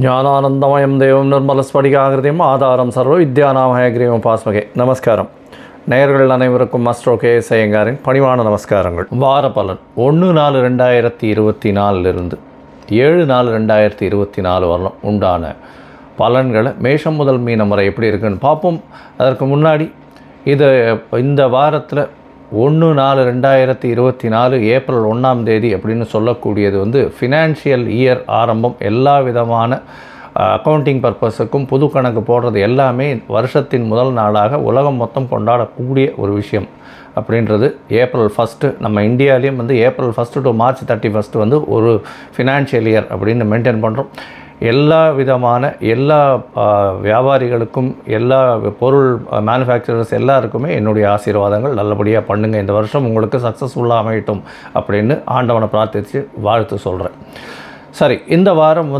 ஞானானந்தமயம் தேவம் நிர்மலஸ்படிகாகிருதியும் ஆதாரம் சர்வ வித்யாநாமயகிரியும் பாஸ்மகே. நமஸ்காரம். நேயர்கள் அனைவருக்கும் அஸ்ட்ரோ கேஎஸ் ஐயங்காரின் பணிவான நமஸ்காரங்கள். வார பலன் 1/4/2024 7/4/2024 வரலாம் உண்டான பலன்களை மேஷம் முதல் மீனம் வரை எப்படி இருக்குன்னு பார்ப்போம். அதற்கு முன்னாடி இந்த வாரத்தில் 1/4/2024 ஏப்ரல் 1ஆம் தேதி அப்படின்னு சொல்லக்கூடியது ஃபினான்ஷியல் இயர் ஆரம்பம். எல்லா விதமான அக்கௌண்டிங் பர்பஸுக்கும் புது கணக்கு போடுறது எல்லாமே வருஷத்தின் முதல் நாளாக உலகம் மொத்தம் கொண்டாடக்கூடிய ஒரு விஷயம் அப்படின்றது ஏப்ரல் 1 நம்ம இந்தியாவிலையும் ஏப்ரல் 1 டு மார்ச் 31 ஒரு ஃபினான்ஷியல் இயர் அப்படின்னு மெயின்டைன் பண்ணுறோம். எல்லா விதமான எல்லா வியாபாரிகளுக்கும் எல்லா பொருள் மேனுஃபேக்சரர்ஸ் எல்லாருக்குமே என்னுடைய ஆசீர்வாதங்கள். நல்லபடியாக பண்ணுங்கள், இந்த வருஷம் உங்களுக்கு சக்ஸஸ்ஃபுல்லாக அமையட்டும் அப்படின்னு ஆண்டவனை பிரார்த்தித்து வாழ்த்து சொல்கிறேன். சரி, இந்த வாரம்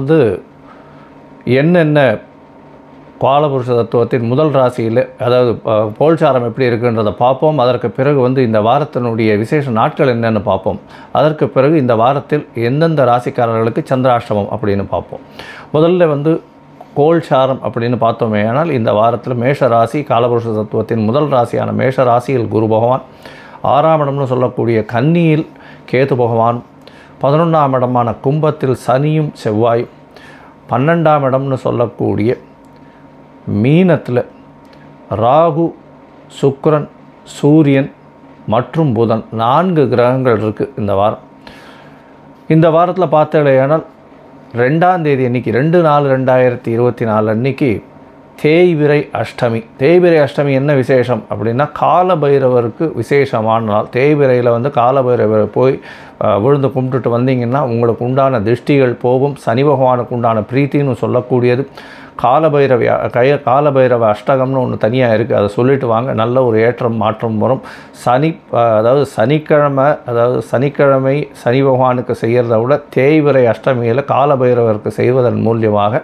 என்னென்ன காலபுருஷ தத்துவத்தின் முதல் ராசியில் அதாவது கோல்சாரம் எப்படி இருக்குன்றதை பார்ப்போம். அதற்கு பிறகு இந்த வாரத்தினுடைய விசேஷ நாட்கள் என்னென்னு பார்ப்போம். அதற்கு பிறகு இந்த வாரத்தில் எந்தெந்த ராசிக்காரர்களுக்கு சந்திராஷ்டமம் அப்படின்னு பார்ப்போம். முதல்ல கோல்சாரம் அப்படின்னு பார்த்தோமே ஆனால் இந்த வாரத்தில் மேஷ ராசி காலபுருஷ தத்துவத்தின் முதல் ராசியான மேஷ ராசியில் குரு பகவான், 6ஆம் இடம்னு சொல்லக்கூடிய கன்னியில் கேது பகவான், 11ஆம் இடமான கும்பத்தில் சனியும் செவ்வாயும், 12ஆம் இடம்னு சொல்லக்கூடிய மீனத்தில் ராகு, சுக்கிரன், சூரியன் மற்றும் புதன் 4 கிரகங்கள் இருக்குது இந்த வாரம். இந்த வாரத்தில் பார்த்தீங்கன்னா 2ஆம் தேதி அன்றைக்கி 2/4/2024 அன்றைக்கி தேய்பிறை அஷ்டமி. தேய்பிறை அஷ்டமி என்ன விசேஷம் அப்படின்னா காலபைரவருக்கு விசேஷமான நாள். தேய்பிறையில் காலபைரவர் போய் விழுந்து கும்பிட்டுட்டு வந்தீங்கன்னா உங்களுக்கு உண்டான திருஷ்டிகள் போகும். சனி பகவானுக்கு உண்டான பிரீத்தின்னு சொல்லக்கூடியது. காலபைரவ அஷ்டகம்னு ஒன்று தனியாக இருக்குது, அதை சொல்லிட்டு வாங்க. நல்ல ஒரு ஏற்றம் மாற்றம் வரும். சனிக்கிழமை சனி பகவானுக்கு செய்கிறத விட தேய்பிறை அஷ்டமியில் காலபைரவருக்கு செய்வதன் மூலியமாக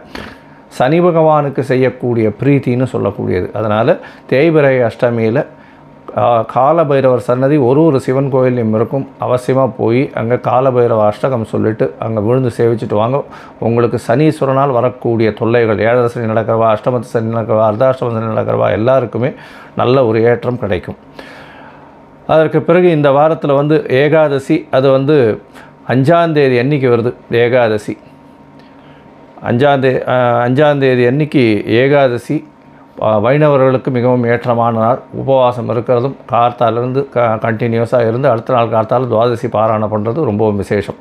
சனி பகவானுக்கு செய்யக்கூடிய பிரீத்தின்னு சொல்லக்கூடியது. அதனால் தேய்பிறை அஷ்டமியில் காலபைரவர் சன்னதி ஒரு சிவன் கோயிலையும் இருக்கும். அவசியமாக போய் அங்கே காலபைரவ அஷ்டகம் சொல்லிவிட்டு அங்கே விழுந்து சேவிச்சுட்டு வாங்க. உங்களுக்கு சனீஸ்வரனால் வரக்கூடிய தொல்லைகள், 7 சனி நடக்கிறவா, அஷ்டமத்து சனி நடக்கிறவா, அர்த்தாஷ்டம சனி நடக்கிறவா எல்லாருக்குமே நல்ல ஒரு ஏற்றம் கிடைக்கும். அதற்கு பிறகு இந்த வாரத்தில் ஏகாதசி, அது 5ஆம் தேதி அன்றைக்கி வருது. ஏகாதசி 5ஆம் தேதி அன்றைக்கி ஏகாதசி வைணவர்களுக்கு மிகவும் ஏற்றமான நாள். உபவாசம் இருக்கிறதும் கார்த்தாலிருந்து கண்டினியூஸாக இருந்து அடுத்த நாள் கார்த்தால் துவாதசி பாராயணம் பண்ணுறது ரொம்பவும் விசேஷம்.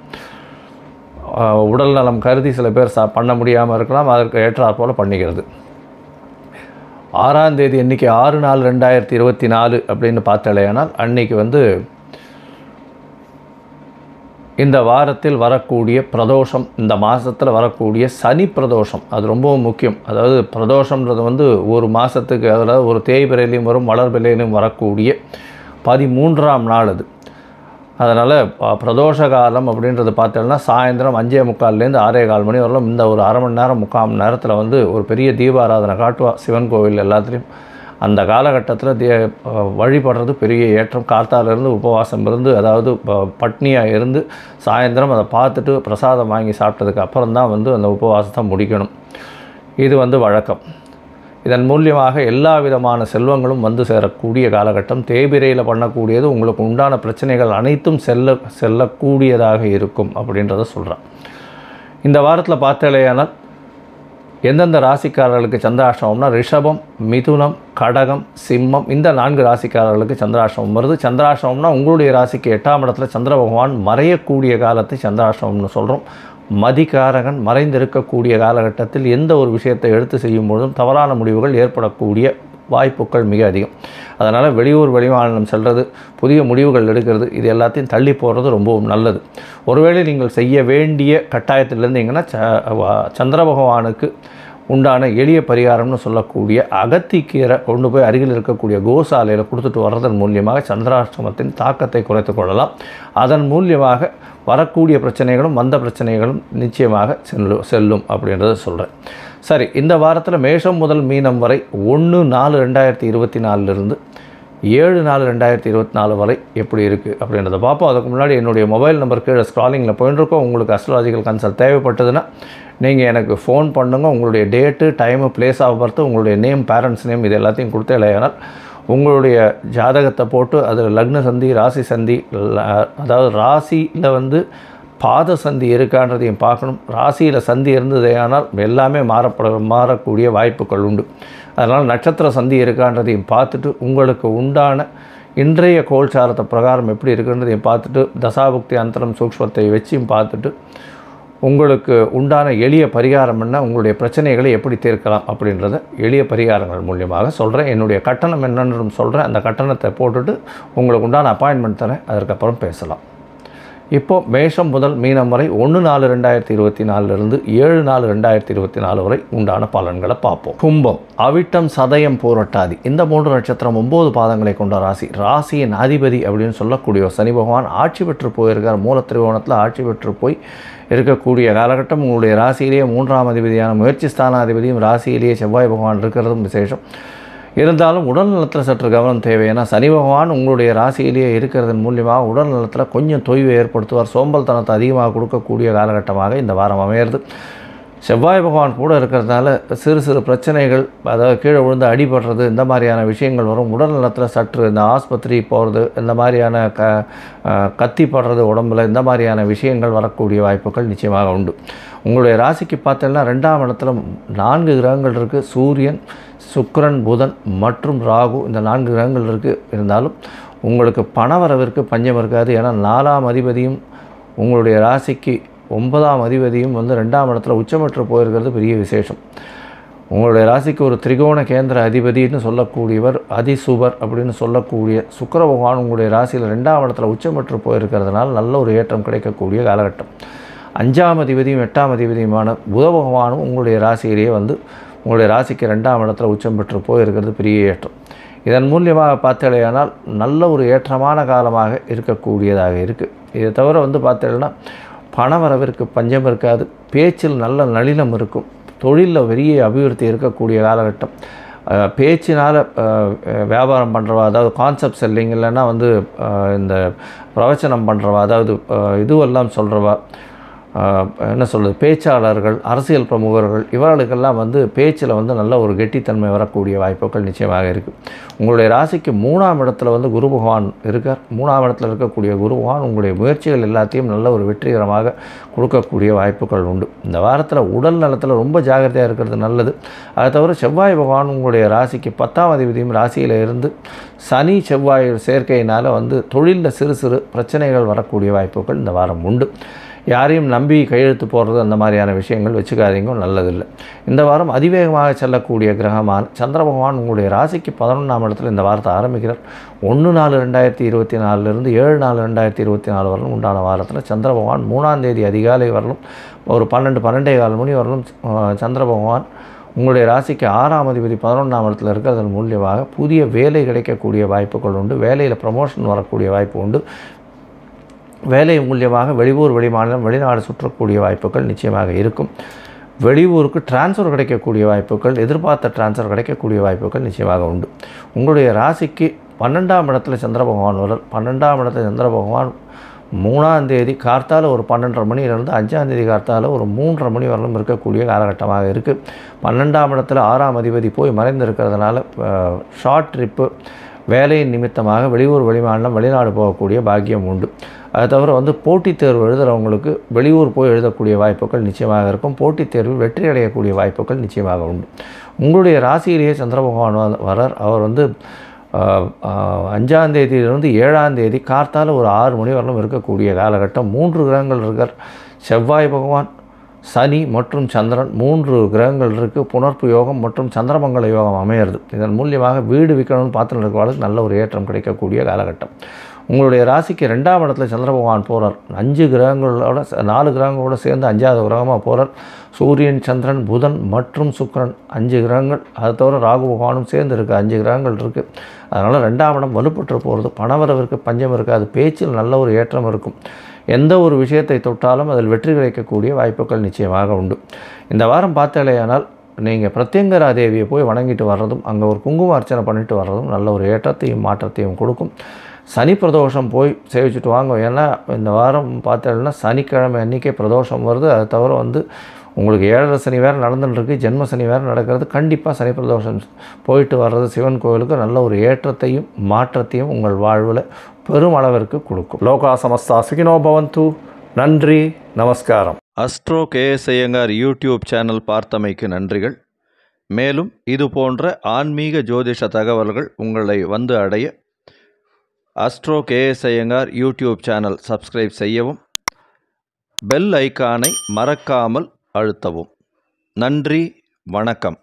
உடல் நலம் கருதி சில பேர் பண்ண முடியாமல் இருக்கலாம், அதற்கு ஏற்றாற் போல் பண்ணிக்கிறது. 6ஆம் தேதி அன்றைக்கி 6/4/2024 அப்படின்னு பார்த்தாலேயானால் அன்றைக்கி இந்த வாரத்தில் வரக்கூடிய பிரதோஷம், இந்த மாதத்தில் வரக்கூடிய சனி பிரதோஷம் அது ரொம்பவும் முக்கியம். அதாவது பிரதோஷம்ன்றது ஒரு மாதத்துக்கு, அதாவது ஒரு தேய்பிரையிலையும் வரும் வளர்பிரையிலையும் வரக்கூடிய 13ஆம் நாள் அது. அதனால் பிரதோஷ காலம் அப்படின்றது பார்த்தோம்னா சாயந்தரம் 5:45 6:15 மணி வரலாம். இந்த ஒரு அரை மணி நேரம் 3/4 மணி நேரத்தில் ஒரு பெரிய தீபாராதனை காட்டுவா சிவன் கோவில் எல்லாத்துலேயும். அந்த காலகட்டத்தில் வழிபடுறது பெரிய ஏற்றம். கார்த்தாலிருந்து உபவாசம் இருந்து, அதாவது பட்னியாக இருந்து சாயந்தரம் அதை பார்த்துட்டு பிரசாதம் வாங்கி சாப்பிட்டதுக்கு அப்புறம் தான் அந்த உபவாசத்தை முடிக்கணும். இது வழக்கம். இதன் மூலியமாக எல்லா விதமான செல்வங்களும் சேரக்கூடிய காலகட்டம். தேய்பிரையில் பண்ணக்கூடியது உங்களுக்கு உண்டான பிரச்சனைகள் அனைத்தும் செல்லக்கூடியதாக இருக்கும் அப்படின்றத சொல்கிறேன். இந்த வாரத்தில் பார்த்தாலேயானால் எந்தெந்த ராசிக்காரர்களுக்கு சந்திராஷ்டமம்னா ரிஷபம், மிதுனம், கடகம், சிம்மம், இந்த 4 ராசிக்காரர்களுக்கு சந்திராஷ்டமம் வருது. சந்திராஷ்டமம்னா உங்களுடைய ராசிக்கு 8ஆம் இடத்துல சந்திர பகவான் மறையக்கூடிய காலத்தை சந்திராஷ்டமம்னு சொல்கிறோம். மதிகாரகன் மறைந்திருக்கக்கூடிய காலகட்டத்தில் எந்த ஒரு விஷயத்தை எடுத்து செய்யும் பொழுதும் தவறான முடிவுகள் ஏற்படக்கூடிய வாய்ப்புகள் மிக அதிகம். அதனால் வெளியூர் வெளிமாநிலம் செல்வது, புதிய முடிவுகள் எடுக்கிறது, இது எல்லாத்தையும் தள்ளி போடுறது ரொம்பவும் நல்லது. ஒருவேளை நீங்கள் செய்ய வேண்டிய கட்டாயத்தில் இருந்தீங்கன்னா சந்திர பகவானுக்கு உண்டான எளிய பரிகாரம்னு சொல்லக்கூடிய அகத்திக்கீரை கொண்டு போய் அருகில் இருக்கக்கூடிய கோசாலையில் கொடுத்துட்டு வர்றதன் மூலியமாக சந்திராஷ்டமத்தின் தாக்கத்தை குறைத்து கொள்ளலாம். அதன் மூலியமாக வரக்கூடிய பிரச்சனைகளும் வந்த பிரச்சனைகளும் நிச்சயமாக செல்லும் அப்படின்றத சொல்கிறேன். சரி, இந்த வாரத்தில் மேஷம் முதல் மீனம் வரை 1/4/2024 7/4/2024 வரை எப்படி இருக்குது அப்படின்றத பார்ப்போம். அதுக்கு முன்னாடி என்னுடைய மொபைல் நம்பர் கீழே ஸ்க்ராலிங்கில் போயிட்டுருக்கோம். உங்களுக்கு அஸ்ட்ராலஜிக்கல் கன்சல்ட் தேவைப்பட்டதுன்னா நீங்கள் எனக்கு ஃபோன் பண்ணுங்கள். உங்களுடைய date, time, place of birth, உங்களுடைய நேம், பேரண்ட்ஸ் நேம் இது எல்லாத்தையும் கொடுத்தே இல்லையானால் உங்களுடைய ஜாதகத்தை போட்டு அதில் லக்ன சந்தி, ராசி சந்தி, அதாவது ராசியில் பாத சந்தி இருக்கான்றதையும் பார்க்கணும். ராசியில் சந்தி இருந்ததே ஆனால் எல்லாமே மாறக்கூடிய வாய்ப்புகள் உண்டு. அதனால் நட்சத்திர சந்தி இருக்கான்றதையும் பார்த்துட்டு உங்களுக்கு உண்டான இன்றைய கோல்சாரத்தை பிரகாரம் எப்படி இருக்குன்றதையும் பார்த்துட்டு தசாபுக்தி அந்தரம் சூக்ஷ்மத்தை வச்சியும் பார்த்துட்டு உங்களுக்கு உண்டான எளிய பரிகாரம் என்ன, உங்களுடைய பிரச்சனைகளை எப்படி தீர்க்கலாம் அப்படின்றத எளிய பரிகாரங்கள் மூலியமாக சொல்கிறேன். என்னுடைய கட்டணம் என்னன்னு சொல்கிறேன். அந்த கட்டணத்தை போட்டுட்டு உங்களுக்கு உண்டான அப்பாயின்மெண்ட் தரேன். அதற்கப்புறம் பேசலாம். இப்போது மேஷம் முதல் மீனம் வரை 1/4/2024 7/4/2024 வரை உண்டான பலன்களை பார்ப்போம். கும்பம், அவிட்டம், சதயம், பூரட்டாதி இந்த 3 நட்சத்திரம் 9 பாதங்களை கொண்ட ராசி. ராசியின் அதிபதி அப்படின்னு சொல்லக்கூடிய சனி பகவான் ஆட்சி பெற்று போயிருக்கார். மூலத்திரிகோணத்தில் ஆட்சி பெற்று போய் இருக்கக்கூடிய காலகட்டம். உங்களுடைய ராசியிலேயே 3ஆம் அதிபதியான முயற்சி ஸ்தானாதிபதியும் ராசியிலேயே செவ்வாய் பகவான் இருக்கிறதும் விசேஷம். இருந்தாலும் உடல் நலத்தில் சற்று கவனம் தேவை. ஏன்னா சனி பகவான் உங்களுடைய ராசியிலேயே இருக்கிறதன் மூலியமாக உடல் நலத்தில் கொஞ்சம் தொய்வை ஏற்படுத்துவார். சோம்பல்தனத்தை அதிகமாக கொடுக்கக்கூடிய காலகட்டமாக இந்த வாரம் அமையிறது. செவ்வாய் பகவான் கூட இருக்கிறதுனால சிறு சிறு பிரச்சனைகள், அதாவது கீழே விழுந்து அடிபடுறது, இந்த மாதிரியான விஷயங்கள் வரும். உடல் நலத்தில் சற்று இந்த ஆஸ்பத்திரி போகிறது, இந்த மாதிரியான கத்தி படுறது உடம்பில், இந்த மாதிரியான விஷயங்கள் வரக்கூடிய வாய்ப்புகள் நிச்சயமாக உண்டு. உங்களுடைய ராசிக்கு பார்த்தீங்கன்னா 2ஆம் இடத்துல 4 கிரகங்கள் இருக்குது. சூரியன், சுக்கிரன், புதன் மற்றும் ராகு இந்த 4 கிரகங்கள் இருக்குது. இருந்தாலும் உங்களுக்கு பணவரவிற்கு பஞ்சம் இருக்காது. ஏன்னா 4ஆம் அதிபதியும் உங்களுடைய ராசிக்கு 9ஆம் அதிபதியும் 2ஆம் இடத்துல உச்சமற்று போயிருக்கிறது பெரிய விசேஷம். உங்களுடைய ராசிக்கு ஒரு திரிகோண கேந்திர அதிபதினு சொல்லக்கூடியவர், அதிசுபர் அப்படின்னு சொல்லக்கூடிய சுக்கிர பகவான் உங்களுடைய ராசியில் 2ஆம் இடத்துல உச்சமற்று போயிருக்கிறதுனால நல்ல ஒரு ஏற்றம் கிடைக்கக்கூடிய காலகட்டம். 5ஆம் அதிபதியும் 8ஆம் அதிபதியுமான புத பகவானும் உங்களுடைய ராசியிலேயே உங்களுடைய ராசிக்கு 2ஆம் இடத்துல உச்சம் பெற்று போயிருக்கிறது பெரிய ஏற்றம். இதன் மூலியமாக பார்த்தீங்கன்னா நல்ல ஒரு ஏற்றமான காலமாக இருக்கக்கூடியதாக இருக்குது. இதை தவிர பார்த்தீங்கன்னா பணவரவிற்கு பஞ்சம் இருக்காது. பேச்சில் நல்ல நளினம் இருக்கும். தொழிலில் பெரிய அபிவிருத்தி இருக்கக்கூடிய காலகட்டம். பேச்சினால் வியாபாரம் பண்ணுறவா, அதாவது கான்செப்ட் செல்லிங், இல்லைன்னா இந்த பிரவச்சனம் பண்ணுறவா, அதாவது இதுவெல்லாம் சொல்கிறவா, என்ன சொல்கிறது, பேச்சாளர்கள், அரசியல் பிரமுகர்கள், இவர்களுக்கெல்லாம் பேச்சில் நல்ல ஒரு கெட்டித்தன்மை வரக்கூடிய வாய்ப்புகள் நிச்சயமாக இருக்குது. உங்களுடைய ராசிக்கு 3ஆம் இடத்துல குரு பகவான் இருக்கார். 3ஆம் இடத்துல இருக்கக்கூடிய குரு பகவான் உங்களுடைய முயற்சிகள் எல்லாத்தையும் நல்ல ஒரு வெற்றிகரமாக கொடுக்கக்கூடிய வாய்ப்புகள் உண்டு. இந்த வாரத்தில் உடல் நலத்தில் ரொம்ப ஜாகிரதையாக இருக்கிறது நல்லது. அதை தவிர செவ்வாய் பகவான் உங்களுடைய ராசிக்கு 10ஆம் அதிபதியும் ராசியில் இருந்து சனி செவ்வாய் சேர்க்கையினால் தொழிலில் சிறு சிறு பிரச்சனைகள் வரக்கூடிய வாய்ப்புகள் இந்த வாரம் உண்டு. யாரையும் நம்பி கையெழுத்து போடுறது அந்த மாதிரியான விஷயங்கள் வச்சுக்காதீங்க, நல்லதில்லை. இந்த வாரம் அதிவேகமாக செல்லக்கூடிய கிரகமான சந்திர பகவான் உங்களுடைய ராசிக்கு 11ஆம் இடத்துல இந்த வாரத்தை ஆரம்பிக்கிறார். 1/4/2024 7/4/2024 வரலும் உண்டான வாரத்தில் சந்திர பகவான் 3ஆம் தேதி அதிகாலை வரலும் ஒரு 12-12:15 மணி வரலும் சந்திர பகவான் உங்களுடைய ராசிக்கு 6ஆம் அதிபதி 11ஆம் இடத்துல இருக்கிறதன் மூலியமாக புதிய வேலை கிடைக்கக்கூடிய வாய்ப்புகள் உண்டு. வேலையில் ப்ரமோஷன் வரக்கூடிய வாய்ப்பு உண்டு. வேலை மூலியமாக வெளியூர், வெளிமாநிலம், வெளிநாடு சுற்றக்கூடிய வாய்ப்புகள் நிச்சயமாக இருக்கும். வெளியூருக்கு டிரான்ஸ்ஃபர் கிடைக்கக்கூடிய வாய்ப்புகள், எதிர்பார்த்த டிரான்ஸ்ஃபர் கிடைக்கக்கூடிய வாய்ப்புகள் நிச்சயமாக உண்டு. உங்களுடைய ராசிக்கு 12ஆம் இடத்துல சந்திர பகவான் வரார். 12ஆம் இடத்துல சந்திர பகவான் 3ஆம் தேதி கார்த்தால ஒரு 12:30 மணியிலிருந்து 5ஆம் தேதி கார்த்தால ஒரு 3:30 மணி வரலும் இருக்கக்கூடிய காலகட்டமாக இருக்குது. 12ஆம் இடத்துல 6ஆம் அதிபதி போய் மறைந்து இருக்கிறதுனால ஷார்ட் ட்ரிப்பு, வேலையின் நிமித்தமாக வெளியூர், வெளிமாநிலம், வெளிநாடு போகக்கூடிய பாக்கியம் உண்டு. அதை தவிர போட்டித் தேர்வு எழுதுகிறவங்களுக்கு வெளியூர் போய் எழுதக்கூடிய வாய்ப்புகள் நிச்சயமாக இருக்கும். போட்டித் தேர்வில் வெற்றி அடையக்கூடிய வாய்ப்புகள் நிச்சயமாக உண்டு. உங்களுடைய ராசியிலேயே சந்திர பகவான் வரார். அவர் 5ஆம் தேதியிலிருந்து 7ஆம் தேதி கார்த்தால ஒரு 6 மணி வரலும் இருக்கக்கூடிய காலகட்டம். 3 கிரகங்கள் இருக்கார். செவ்வாய் பகவான், சனி மற்றும் சந்திரன் 3 கிரகங்கள் இருக்குது. புணர்ப்பு யோகம் மற்றும் சந்திரமங்கல யோகம் அமையிறது. இதன் மூலியமாக வீடு விற்கணும்னு பார்த்துட்டு இருக்கிறவங்களுக்கு நல்ல ஒரு ஏற்றம் கிடைக்கக்கூடிய காலகட்டம். உங்களுடைய ராசிக்கு 2ஆம் இடத்துல சந்திர பகவான் போகிறார். 4 கிரகங்களோட சேர்ந்து 5ஆவது கிரகமாக போகிறார். சூரியன், சந்திரன், புதன் மற்றும் சுக்கிரன் 5 கிரகங்கள். அதை தவிர ராகு பகவானும் சேர்ந்து இருக்குது. 5 கிரகங்கள் இருக்குது. அதனால் 2ஆம் இடம் வலுப்பற்று போகிறது. பணவரவிற்கு பஞ்சம் இருக்காது. பேச்சில் நல்ல ஒரு ஏற்றம் இருக்கும். எந்த ஒரு விஷயத்தை தொட்டாலும் அதில் வெற்றி கிடைக்கக்கூடிய வாய்ப்புகள் நிச்சயமாக உண்டு. இந்த வாரம் பார்த்தாலேயானால் நீங்கள் பிரத்யங்கரா தேவியை போய் வணங்கிட்டு வர்றதும் அங்கே ஒரு குங்கும அர்ச்சனை பண்ணிட்டு வர்றதும் நல்ல ஒரு ஏற்றத்தையும் மாற்றத்தையும் கொடுக்கும். சனி பிரதோஷம் போய் சேவிச்சுட்டு வாங்க. ஏன்னா இந்த வாரம் பார்த்தீங்கன்னா சனிக்கிழமை அன்றைக்கே பிரதோஷம் வருது. அது தவிர உங்களுக்கு 7.5 சனி வேறு நடந்துட்டுருக்கு, ஜென்ம சனி வேறு நடக்கிறது. கண்டிப்பாக சனி பிரதோஷம் போயிட்டு வர்றது சிவன் கோவிலுக்கு நல்ல ஒரு ஏற்றத்தையும் மாற்றத்தையும் உங்கள் வாழ்வில் பெரும் அளவிற்கு கொடுக்கும். லோகா சமஸ்தா சுகினோ பவந்து. நன்றி, நமஸ்காரம். Astro KS Iyengar YouTube channel பார்த்தமைக்கு நன்றிகள். மேலும் இது போன்ற ஆன்மீக ஜோதிஷ தகவல்கள் உங்களை வந்து அடைய astro KS Iyengar YouTube channel subscribe செய்யவும், பெல் ஐக்கானை மறக்காமல் அழுத்தவும். நன்றி, வணக்கம்.